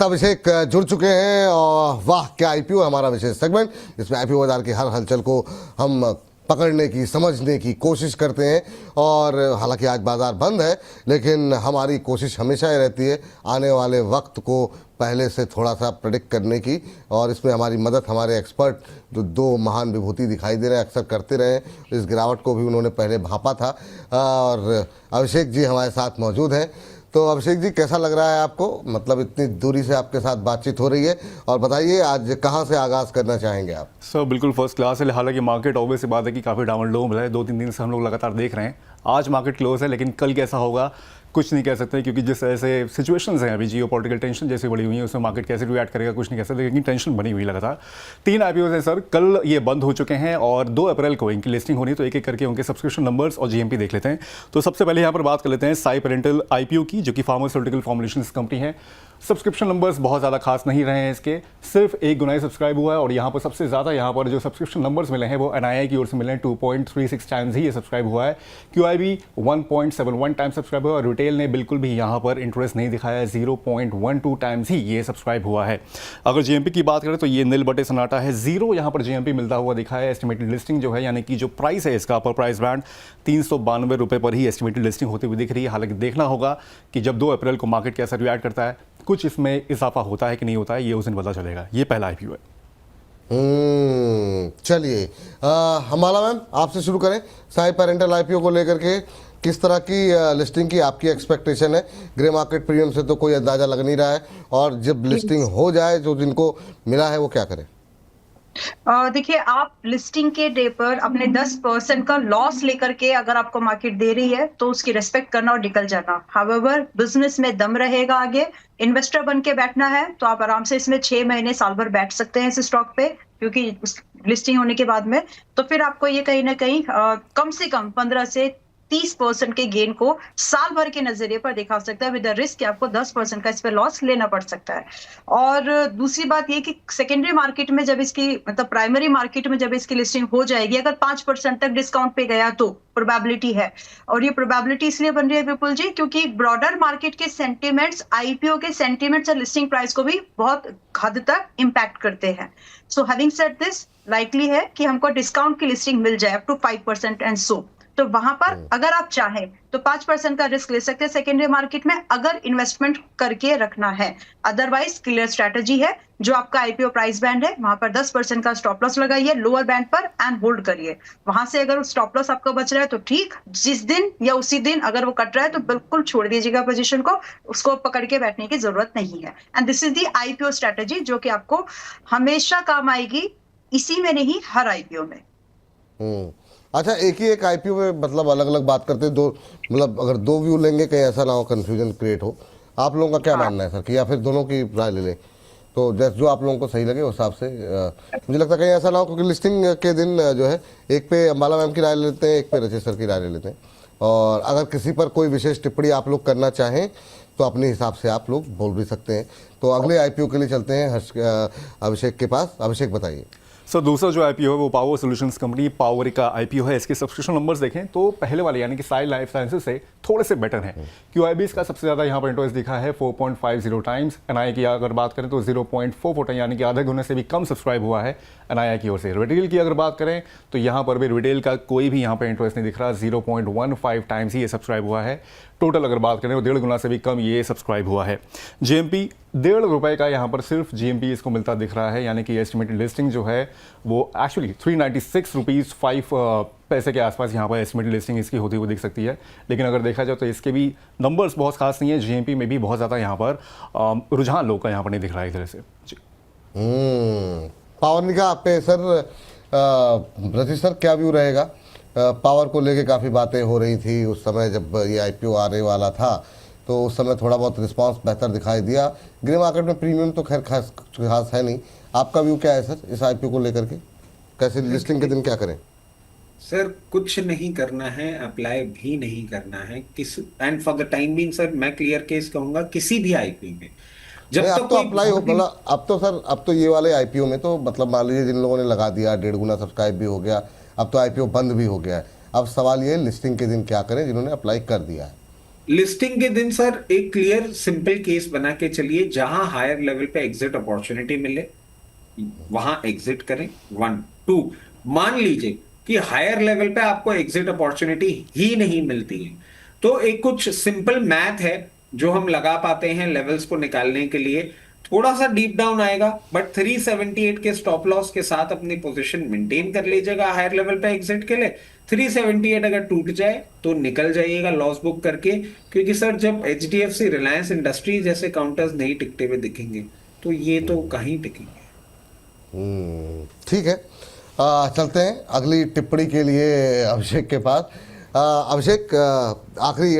अभिषेक जुड़ चुके हैं और वाह क्या आईपीओ है हमारा विशेष सेगमेंट, जिसमें आईपीओ बाजार की हर हलचल को हम पकड़ने की समझने की कोशिश करते हैं। और हालांकि आज बाजार बंद है, लेकिन हमारी कोशिश हमेशा ही रहती है आने वाले वक्त को पहले से थोड़ा सा प्रेडिक्ट करने की, और इसमें हमारी मदद हमारे एक्सपर्ट जो दो महान विभूति दिखाई दे रहे हैं अक्सर करते रहे। इस गिरावट को भी उन्होंने पहले भांपा था और अभिषेक जी हमारे साथ मौजूद हैं। तो अभिषेक जी कैसा लग रहा है आपको, मतलब इतनी दूरी से आपके साथ बातचीत हो रही है, और बताइए आज कहाँ से आगाज़ करना चाहेंगे आप? सर बिल्कुल फर्स्ट क्लास है। हालांकि मार्केट ऑब्वियस सी बात है कि काफ़ी डाउन लो मिला है, 2-3 दिन से हम लोग लगातार देख रहे हैं। आज मार्केट क्लोज है, लेकिन कल कैसा होगा कुछ नहीं कह सकते, क्योंकि जिस ऐसे सिचुएशंस हैं अभी, जियो पॉलिटिकल टेंशन जैसी बड़ी हुई है, उसमें मार्केट कैसे रिएक्ट करेगा कुछ नहीं कह सकते, लेकिन टेंशन बनी हुई लगातार। 3 आईपीओ हैं सर, कल ये बंद हो चुके हैं और 2 अप्रैल को इनकी लिस्टिंग होनी, तो एक एक करके उनके सब्सक्रिप्शन नंबर्स और जीएमपी देख लेते हैं। तो सबसे पहले यहाँ पर बात कर लेते हैं साई पेरेंटल आईपीओ की, जो कि फार्मास्यूटिकल फॉर्मुलेशंस कंपनी है। सब्सक्रिप्शन नंबर्स बहुत ज़्यादा खास नहीं रहे हैं इसके, सिर्फ 1 गुना ही सब्सक्राइब हुआ है। और यहाँ पर सबसे ज़्यादा यहाँ पर जो सब्सक्रिप्शन नंबर्स मिले हैं वो एनआईआई की ओर से मिले हैं, 2.36 टाइम्स ही ये सब्सक्राइब हुआ है। क्यूआईबी 1.71 टाइम्स सब्सक्राइब हुआ, और रिटेल ने बिल्कुल भी यहाँ पर इंटरेस्ट नहीं दिखाया है, 0.12 टाइम्स ही ये सब्सक्राइब हुआ है। अगर जीएमपी की बात करें तो ये नील बटे सन्नाटा है, 0 यहाँ पर जीएमपी मिलता हुआ दिखा है। एस्टिमेटेड लिस्टिंग जो है, यानी कि जो प्राइस है इसका, अपर प्राइस बैंड 392 रुपये पर ही एस्टिमेटेड लिस्टिंग होती हुई दिख रही है। हालांकि देखना होगा कि जब 2 अप्रैल को मार्केट कैसा रिएक्ट करता है, कुछ इसमें इजाफा होता है कि नहीं होता है, ये उस दिन पता चलेगा। ये पहला आईपीओ है। चलिए हमारा मैम आपसे शुरू करें। साई पेरेंटल आईपीओ को लेकर के किस तरह की लिस्टिंग की आपकी एक्सपेक्टेशन है? ग्रे मार्केट प्रीमियम से तो कोई अंदाजा लग नहीं रहा है, और जब लिस्टिंग हो जाए जो जिनको मिला है वो क्या करें? देखिए, आप लिस्टिंग के डे पर अपने 10% का लॉस लेकर के अगर आपको मार्केट दे रही है तो उसकी रिस्पेक्ट करना और निकल जाना। हाउएवर बिजनेस में दम रहेगा, आगे इन्वेस्टर बन के बैठना है तो आप आराम से इसमें 6 महीने साल भर बैठ सकते हैं इस स्टॉक पे, क्योंकि लिस्टिंग होने के बाद में तो फिर आपको ये कहीं ना कहीं कम से कम 15 से 30% के गेन को साल भर के नजरिए पर दिखा सकता है, विद रिस्क कि आपको 10% का इस पे लॉस लेना पड़ सकता है। और दूसरी बात ये कि सेकेंडरी मार्केट में जब इसकी मतलब प्राइमरी मार्केट में जब इसकी लिस्टिंग हो जाएगी, अगर 5% तक डिस्काउंट पे गया तो प्रोबेबिलिटी है। और ये प्रोबेबिलिटी इसलिए बन रही है विपुल जी, क्योंकि ब्रॉडर मार्केट के सेंटिमेंट्स आईपीओ के सेंटिमेंट्स और लिस्टिंग प्राइस को भी बहुत हद तक इंपैक्ट करते हैं। So having said this, likely है कि हमको डिस्काउंट की लिस्टिंग मिल जाए अप टू 5% एंड सो, तो वहां पर अगर आप चाहें तो 5% का रिस्क ले सकते हैं सेकेंडरी मार्केट में, अगर इन्वेस्टमेंट करके रखना है। अदरवाइज क्लियर स्ट्रेटजी है, जो आपका आईपीओ प्राइस बैंड है वहां पर 10% का स्टॉप लॉस लगाइए लोअर बैंड पर एंड होल्ड करिए। वहां से अगर स्टॉप लॉस आपका बच रहा है तो ठीक, जिस दिन या उसी दिन अगर वो कट रहा है तो बिल्कुल छोड़ दीजिएगा पोजीशन को, उसको पकड़ के बैठने की जरूरत नहीं है। And this is the IPO strategy जो कि आपको हमेशा काम आएगी, इसी में नहीं हर आईपीओ में। अच्छा, एक ही एक आईपीओ में मतलब अलग अलग बात करते हैं, दो मतलब अगर 2 व्यू लेंगे कहीं ऐसा ना हो कंफ्यूजन क्रिएट हो। आप लोगों का क्या मानना है सर, कि या फिर दोनों की राय ले लें? तो जैसे जो आप लोगों को सही लगे उस हिसाब से मुझे लगता है कहीं ऐसा ना हो, क्योंकि लिस्टिंग के दिन जो है एक पे अंबाला मैम की राय ले लेते हैं, एक पे रचित सर की राय ले लेते हैं। और अगर किसी पर कोई विशेष टिप्पणी आप लोग करना चाहें तो अपने हिसाब से आप लोग बोल भी सकते हैं। तो अगले आईपीओ के लिए चलते हैं अभिषेक के पास। अभिषेक बताइए सर, दूसरा जो आईपीओ है वो पावर सॉल्यूशंस कंपनी पावर का आईपीओ है। इसके सब्सक्रिप्शन नंबर्स देखें तो पहले वाले यानी कि साई लाइफ साइंसेज से थोड़े से बेटर हैं। क्यूआईबी इसका सबसे ज़्यादा यहाँ पर इंटरेस्ट दिखा है 4.50 टाइम्स। एनआईआई की अगर बात करें तो 0.44 टाइम, यानी कि आधे गुने से भी कम सब्सक्राइब हुआ है एनआईआई की ओर से। रिटेल की अगर बात करें तो यहाँ पर भी रिटेल का कोई भी यहाँ पर इंटरेस्ट नहीं दिख रहा, 0.15 टाइम्स ही ये सब्सक्राइब हुआ है। टोटल अगर बात करें तो 1.5 गुना से भी कम ये सब्सक्राइब हुआ है। जीएमपी 1.5 रुपये का यहाँ पर सिर्फ जीएमपी इसको मिलता दिख रहा है, यानी कि एस्टिमेटेड लिस्टिंग जो है वो एक्चुअली 396 रुपीज़ 5 पैसे के आसपास यहाँ पर एस्टिमेटेड लिस्टिंग इसकी होती हुई दिख सकती है। लेकिन अगर देखा जाए तो इसके भी नंबर्स बहुत खास नहीं है, जीएमपी में भी बहुत ज़्यादा यहाँ पर रुझान लोग का यहाँ पर नहीं दिख रहा है इस तरह से जी। पावर निगाह पे सर, रचित सर क्या व्यू रहेगा? पावर को लेके काफ़ी बातें हो रही थी उस समय जब ये आईपीओ आने वाला था, तो उस समय थोड़ा बहुत रिस्पांस बेहतर दिखाई दिया। ग्रे मार्केट में प्रीमियम तो खैर खास है नहीं। आपका व्यू क्या है सर इस आईपीओ को लेकर के? कैसे लिस्टिंग के दिन क्या करें? सर कुछ नहीं करना है, अप्लाई भी नहीं करना है किस, and for the time being sir मैं क्लियर केस कहूंगा किसी भी आईपीओ में जब तक अब तो अप्लाई हो, मतलब अब तो सर अब तो ये वाले आईपीओ में तो मतलब मान लीजिए जिन लोगों ने लगा दिया 1.5 गुना सब्सक्राइब भी हो गया, अब तो आईपीओ बंद भी हो गया है। अब सवाल ये लिस्टिंग के दिन क्या करें जिन्होंने अप्लाई कर दिया है? लिस्टिंग के दिन सर एक क्लियर सिंपल केस बना के चलिए, जहां हायर लेवल पे एग्जिट अपॉर्चुनिटी मिले वहां एग्जिट करें। 1 2, मान लीजिए कि हायर लेवल पे आपको एग्जिट अपॉर्चुनिटी ही नहीं मिलती है, तो एक कुछ सिंपल मैथ है जो हम लगा पाते हैं लेवल्स को निकालने के लिए। थोड़ा सा डीप डाउन आएगा, बट 378 के स्टॉप लॉस के साथ अपनी पोजीशन मेंटेन कर लीजिएगा हायर लेवल पे एग्जिट के लिए। 378 अगर टूट जाए तो निकल जाइएगा लॉस बुक करके, क्योंकि सर जब HDFC रिलायंस इंडस्ट्री जैसे काउंटर्स नहीं टिकते हुए दिखेंगे तो ये तो कहीं टिकेंगे। ठीक है, चलते हैं अगली टिप्पणी के लिए अभिषेक के पास। अभिषेक, आखिरी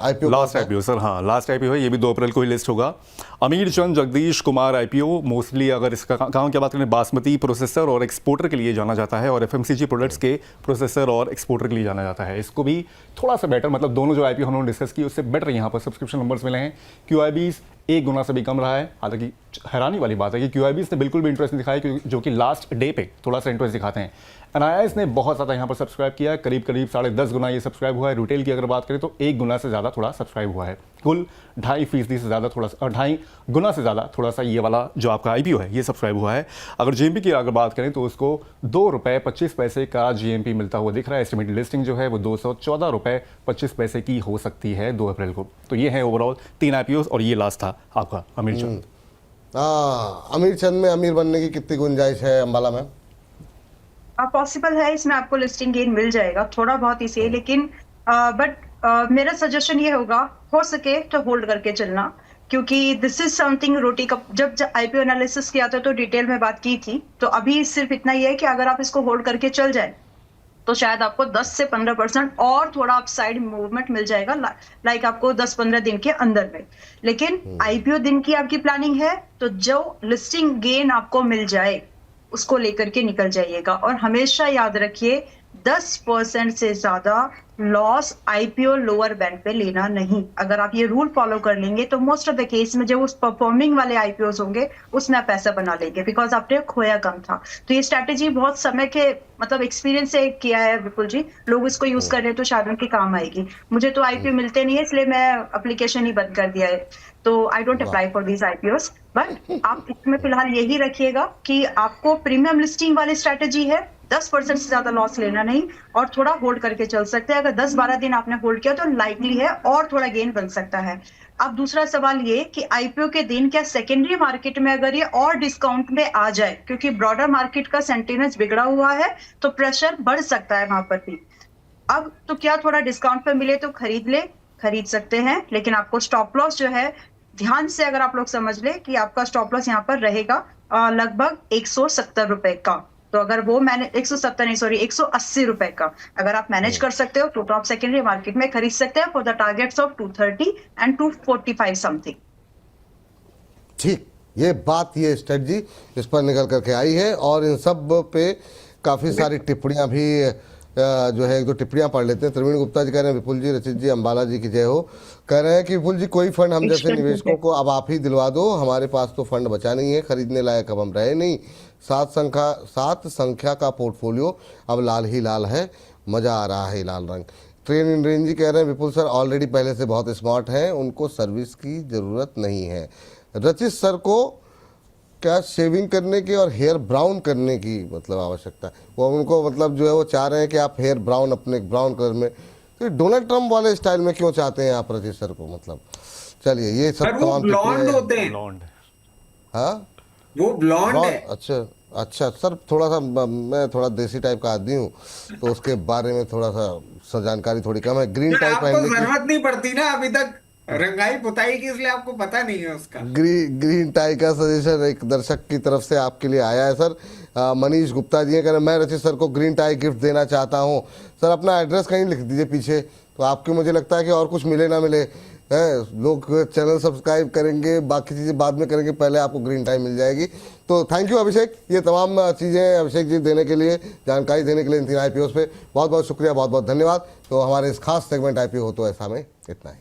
आईपीओ लास्ट आईपीओ सर, हाँ लास्ट आईपीओ है, ये भी 2 अप्रैल को ही लिस्ट होगा। अमीर चंद जगदीश कुमार आईपीओ, मोस्टली अगर इसका काम की बात करें बासमती प्रोसेसर और एक्सपोर्टर के लिए जाना जाता है, और FMCG प्रोडक्ट्स के प्रोसेसर और एक्सपोर्टर के लिए जाना जाता है। इसको भी थोड़ा सा बेटर, मतलब दोनों जो आईपीओ हम लोगों ने डिस्कस की उससे बेटर यहाँ पर सब्सक्रिप्शन नंबर्स मिले हैं। QIBs 1 गुना से भी कम रहा है। हालांकि हैरानी वाली बात है कि QIBs ने बिल्कुल भी इंटरेस्ट नहीं दिखाया, जो कि लास्ट डे पे थोड़ा सा इंटरेस्ट दिखाते हैं। NIIs ने बहुत ज़्यादा यहाँ पर सब्सक्राइब किया है, करीब 10.5 गुना ये सब्सक्राइब हुआ है। रिटेल की अगर बात करें तो 1 गुना से ज़्यादा थोड़ा सब्सक्राइब हुआ है। कुल 2.5% से ज़्यादा, थोड़ा सा 2.5 गुना से ज़्यादा थोड़ा सा ये वाला जो आपका आईपीओ है ये सब्सक्राइब हुआ है। अगर GMP की अगर बात करें तो उसको ₹2.25 का GMP मिलता हुआ दिख रहा है। एस्टिमेटेड लिस्टिंग जो है वो ₹214.25 की हो सकती है 2 अप्रैल को। तो ये है ओवरऑल 3 आईपीओ, और ये लास्ट था आपका अमीर चंद। अमीर चंद में अमीर बनने की कितनी गुंजाइश है अंबाला में? पॉसिबल है, इसमें आपको लिस्टिंग गेन मिल जाएगा थोड़ा बहुत ही सही, लेकिन बट मेरा सजेशन ये होगा, हो सके तो होल्ड करके चलना, क्योंकि दिस इज समथिंग रोटी का। जब आईपीओ एनालिसिस किया था तो डिटेल में बात की थी, तो अभी सिर्फ इतना ही है कि अगर आप इसको होल्ड करके चल जाए तो शायद आपको 10 से 15% और थोड़ा अपसाइड मूवमेंट मिल जाएगा, लाइक आपको 10-15 दिन के अंदर में। लेकिन आईपीओ दिन की आपकी प्लानिंग है तो जो लिस्टिंग गेन आपको मिल जाए उसको लेकर के निकल जाइएगा। और हमेशा याद रखिए 10% से ज्यादा लॉस आईपीओ लोअर बैंड पे लेना नहीं। अगर आप ये रूल फॉलो कर लेंगे तो मोस्ट ऑफ द केस में जो उस परफॉर्मिंग वाले आईपीओस होंगे उसमें आप पैसा बना लेंगे, बिकॉज आपने खोया कम था। तो ये स्ट्रैटेजी बहुत समय के मतलब एक्सपीरियंस से किया है विपुल जी, लोग इसको यूज कर रहे हैं तो शायद उनके काम आएगी। मुझे तो आईपीओ मिलते नहीं है, इसलिए मैं एप्लीकेशन ही बंद कर दिया है, तो I don't apply for these IPOs. But आप इसमें फिलहाल यही रखिएगा कि आपको प्रीमियम लिस्टिंग वाली स्ट्रैटेजी है, 10% से ज्यादा लॉस लेना नहीं, और थोड़ा होल्ड करके चल सकते हैं। अगर 10-12 दिन आपने होल्ड किया तो लाइकली है और थोड़ा गेन बन सकता है। अब दूसरा सवाल ये कि आईपीओ के दिन क्या सेकेंडरी मार्केट में अगर ये और डिस्काउंट में आ जाए, क्योंकि ब्रॉडर मार्केट का सेंटिमेंट बिगड़ा हुआ है तो प्रेशर बढ़ सकता है वहां पर भी। अब तो क्या थोड़ा डिस्काउंट पे मिले तो खरीद सकते हैं, लेकिन आपको स्टॉप लॉस जो है ध्यान से अगर आप लोग समझ ले कि आपका स्टॉप लॉस यहाँ पर रहेगा लगभग 170 रुपए का। तो अगर वो मैंने 180 रुपए का अगर आप मैनेज कर सकते हो तो आप सेकेंडरी मार्केट में खरीद सकते हैं for the targets of 230 and 245 something. ठीक, ये बात, ये स्ट्रेटजी इस पर निकल करके आई है, और इन सब पे काफ़ी सारी टिप्पणियां भी जो है 1-2 टिप्पणियां पढ़ लेते हैं। त्रिवेणी गुप्ता जी कह रहे हैं विपुल जी, रचित जी, अंबाला जी की जय हो। कह रहे हैं कि विपुल जी कोई फंड हम जैसे निवेशकों को अब आप ही दिलवा दो, हमारे पास तो फंड बचा नहीं है, खरीदने लायक अब हम रहे नहीं। 7 संख्या का पोर्टफोलियो अब लाल ही लाल है, मज़ा आ रहा है लाल रंग। ट्रेन इंड्रेन जी कह रहे हैं विपुल सर ऑलरेडी पहले से बहुत स्मार्ट हैं, उनको सर्विस की ज़रूरत नहीं है। रचित सर को क्या शेविंग करने की और हेयर ब्राउन करने की मतलब आवश्यकता है, वो उनको मतलब जो है वो चाह रहे हैं कि आप हेयर ब्राउन अपने ब्राउन कलर में, तो डोनाल्ड ट्रम्प वाले स्टाइल में क्यों चाहते हैं आप रचित सर को? मतलब चलिए ये सब तमाम ब्लॉन्ड होते हैं। हाँ वो ब्लॉन्ड है। अच्छा सर, थोड़ा सा मैं थोड़ा देसी टाइप का आदमी हूँ तो उसके बारे में थोड़ा सा जानकारी थोड़ी कम है। ग्रीन टाइप आपको जरूरत नहीं पड़ती ना अभी तक रंगाई पुताई की, इसलिए आपको पता नहीं है उसका। ग्रीन टाई का सजेशन एक दर्शक की तरफ से आपके लिए आया है सर। मनीष गुप्ता जी कह रहे मैं रचित सर को ग्रीन टाई गिफ्ट देना चाहता हूँ। सर अपना एड्रेस कहीं लिख दीजिए पीछे, तो आपको मुझे लगता है कि और कुछ मिले ना मिले है, लोग चैनल सब्सक्राइब करेंगे, बाकी चीज़ें बाद में करेंगे, पहले आपको ग्रीन टाइम मिल जाएगी। तो थैंक यू अभिषेक, ये तमाम चीज़ें अभिषेक जी देने के लिए, जानकारी देने के लिए इन 3 आईपीओ पे बहुत बहुत शुक्रिया, बहुत बहुत धन्यवाद। तो हमारे इस खास सेगमेंट आईपीओ हो तो ऐसा में इतना ही।